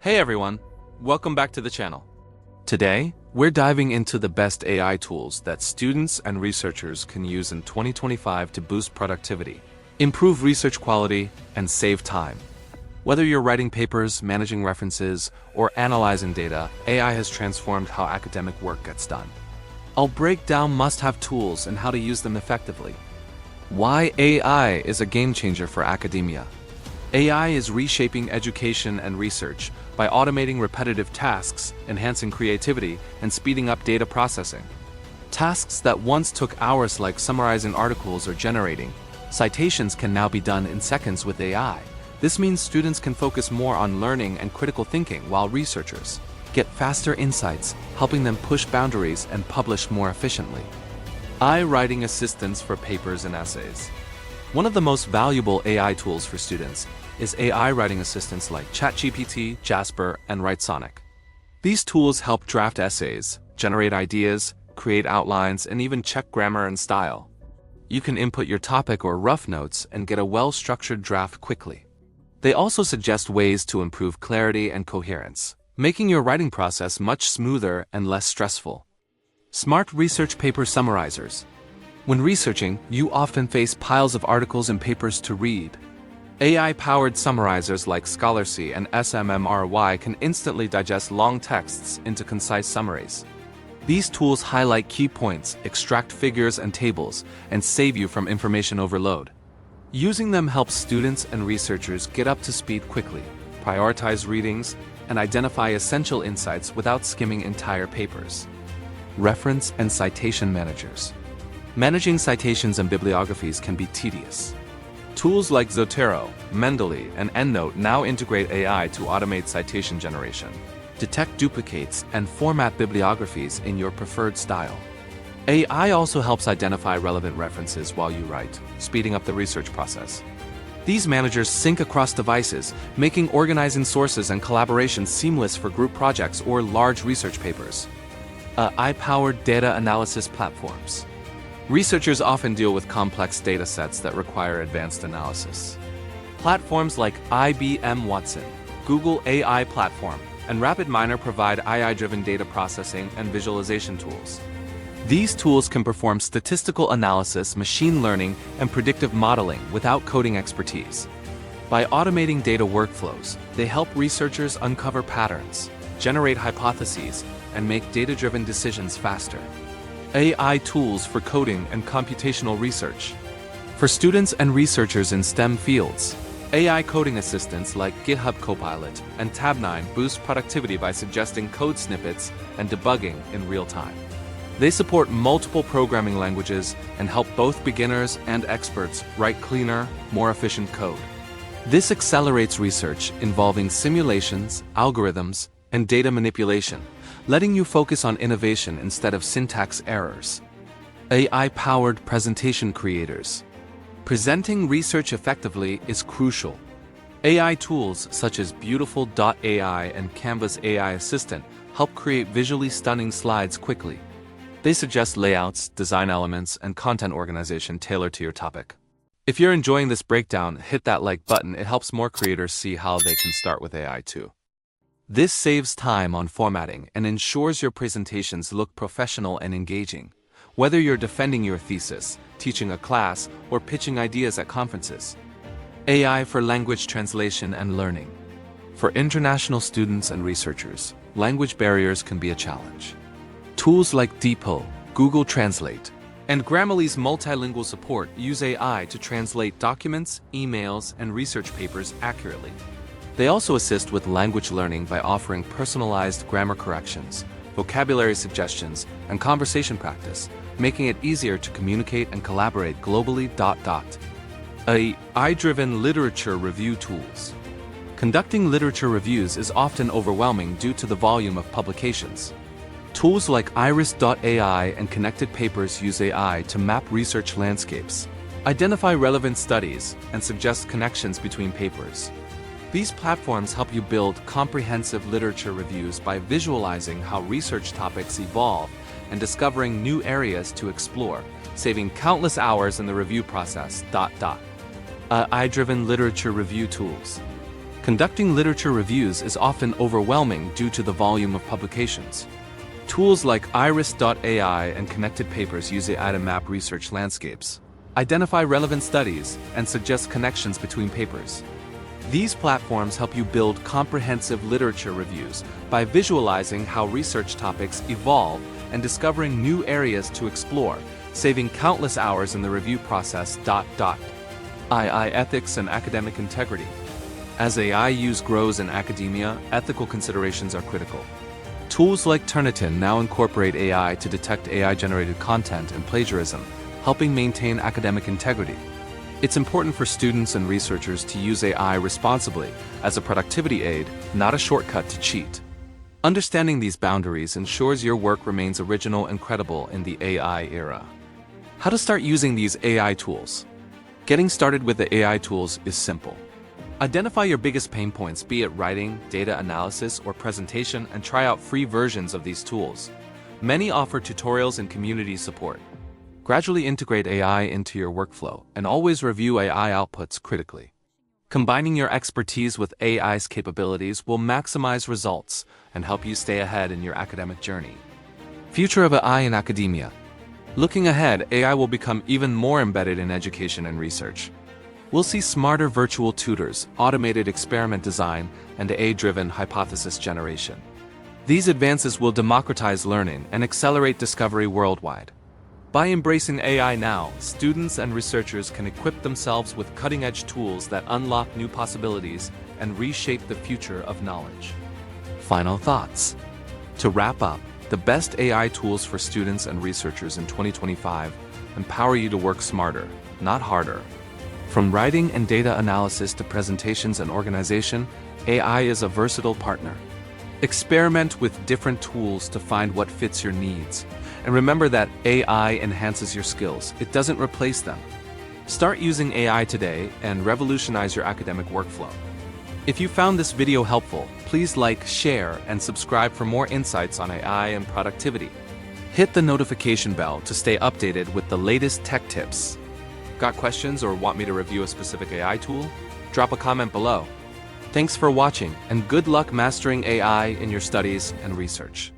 Hey everyone, welcome back to the channel. Today, we're diving into the best AI tools that students and researchers can use in 2025 to boost productivity, improve research quality, and save time. Whether you're writing papers, managing references, or analyzing data, AI has transformed how academic work gets done. I'll break down must-have tools and how to use them effectively. Why AI is a game changer for academia. AI is reshaping education and research by automating repetitive tasks, enhancing creativity, and speeding up data processing. Tasks that once took hours, like summarizing articles or generating citations, can now be done in seconds with AI. This means students can focus more on learning and critical thinking, while researchers get faster insights, helping them push boundaries and publish more efficiently. AI writing assistance for papers and essays. One of the most valuable AI tools for students is AI writing assistants like ChatGPT, Jasper, and WriteSonic. These tools help draft essays, generate ideas, create outlines, and even check grammar and style. You can input your topic or rough notes and get a well-structured draft quickly. They also suggest ways to improve clarity and coherence, making your writing process much smoother and less stressful. Smart research paper summarizers. When researching, you often face piles of articles and papers to read. AI-powered summarizers like Scholarcy and SMMRY can instantly digest long texts into concise summaries. These tools highlight key points, extract figures and tables, and save you from information overload. Using them helps students and researchers get up to speed quickly, prioritize readings, and identify essential insights without skimming entire papers. Reference and citation managers. Managing citations and bibliographies can be tedious. Tools like Zotero, Mendeley, and EndNote now integrate AI to automate citation generation, detect duplicates, and format bibliographies in your preferred style. AI also helps identify relevant references while you write, speeding up the research process. These managers sync across devices, making organizing sources and collaboration seamless for group projects or large research papers. AI-powered data analysis platforms. Researchers often deal with complex data sets that require advanced analysis. Platforms like IBM Watson, Google AI Platform, and RapidMiner provide AI-driven data processing and visualization tools. These tools can perform statistical analysis, machine learning, and predictive modeling without coding expertise. By automating data workflows, they help researchers uncover patterns, generate hypotheses, and make data-driven decisions faster. AI tools for coding and computational research. For students and researchers in STEM fields, AI coding assistants like GitHub Copilot and Tabnine boost productivity by suggesting code snippets and debugging in real time. They support multiple programming languages and help both beginners and experts write cleaner, more efficient code. This accelerates research involving simulations, algorithms, and data manipulation, letting you focus on innovation instead of syntax errors. AI-powered presentation creators. Presenting research effectively is crucial. AI tools such as Beautiful.ai and Canva's AI Assistant help create visually stunning slides quickly. They suggest layouts, design elements, and content organization tailored to your topic. If you're enjoying this breakdown, hit that like button. It helps more creators see how they can start with AI too. This saves time on formatting and ensures your presentations look professional and engaging, whether you're defending your thesis, teaching a class, or pitching ideas at conferences. AI for language translation and learning. For international students and researchers, language barriers can be a challenge. Tools like Depot, Google Translate, and Grammarly's multilingual support use AI to translate documents, emails, and research papers accurately. They also assist with language learning by offering personalized grammar corrections, vocabulary suggestions, and conversation practice, making it easier to communicate and collaborate globally. AI-driven literature review tools. Conducting literature reviews is often overwhelming due to the volume of publications. Tools like Iris.ai and Connected Papers use AI to map research landscapes, identify relevant studies, and suggest connections between papers. These platforms help you build comprehensive literature reviews by visualizing how research topics evolve and discovering new areas to explore, saving countless hours in the review process. AI-driven literature review tools. Conducting literature reviews is often overwhelming due to the volume of publications. Tools like iris.ai and connected papers use AI to map research landscapes, identify relevant studies, and suggest connections between papers. These platforms help you build comprehensive literature reviews by visualizing how research topics evolve and discovering new areas to explore, saving countless hours in the review process. AI ethics and academic integrity. As AI use grows in academia, ethical considerations are critical. Tools like Turnitin now incorporate AI to detect AI-generated content and plagiarism, helping maintain academic integrity. It's important for students and researchers to use AI responsibly as a productivity aid, not a shortcut to cheat. Understanding these boundaries ensures your work remains original and credible in the AI era. How to start using these AI tools? Getting started with the AI tools is simple. Identify your biggest pain points, be it writing, data analysis, or presentation, and try out free versions of these tools. Many offer tutorials and community support. Gradually integrate AI into your workflow, and always review AI outputs critically. Combining your expertise with AI's capabilities will maximize results and help you stay ahead in your academic journey. Future of AI in academia. Looking ahead, AI will become even more embedded in education and research. We'll see smarter virtual tutors, automated experiment design, and AI-driven hypothesis generation. These advances will democratize learning and accelerate discovery worldwide. By embracing AI now, students and researchers can equip themselves with cutting-edge tools that unlock new possibilities and reshape the future of knowledge. Final thoughts. To wrap up, the best AI tools for students and researchers in 2025 empower you to work smarter, not harder. From writing and data analysis to presentations and organization, AI is a versatile partner. Experiment with different tools to find what fits your needs. And remember that AI enhances your skills, it doesn't replace them. Start using AI today and revolutionize your academic workflow. If you found this video helpful, please like, share, and subscribe for more insights on AI and productivity. Hit the notification bell to stay updated with the latest tech tips. Got questions or want me to review a specific AI tool? Drop a comment below. Thanks for watching, and good luck mastering AI in your studies and research.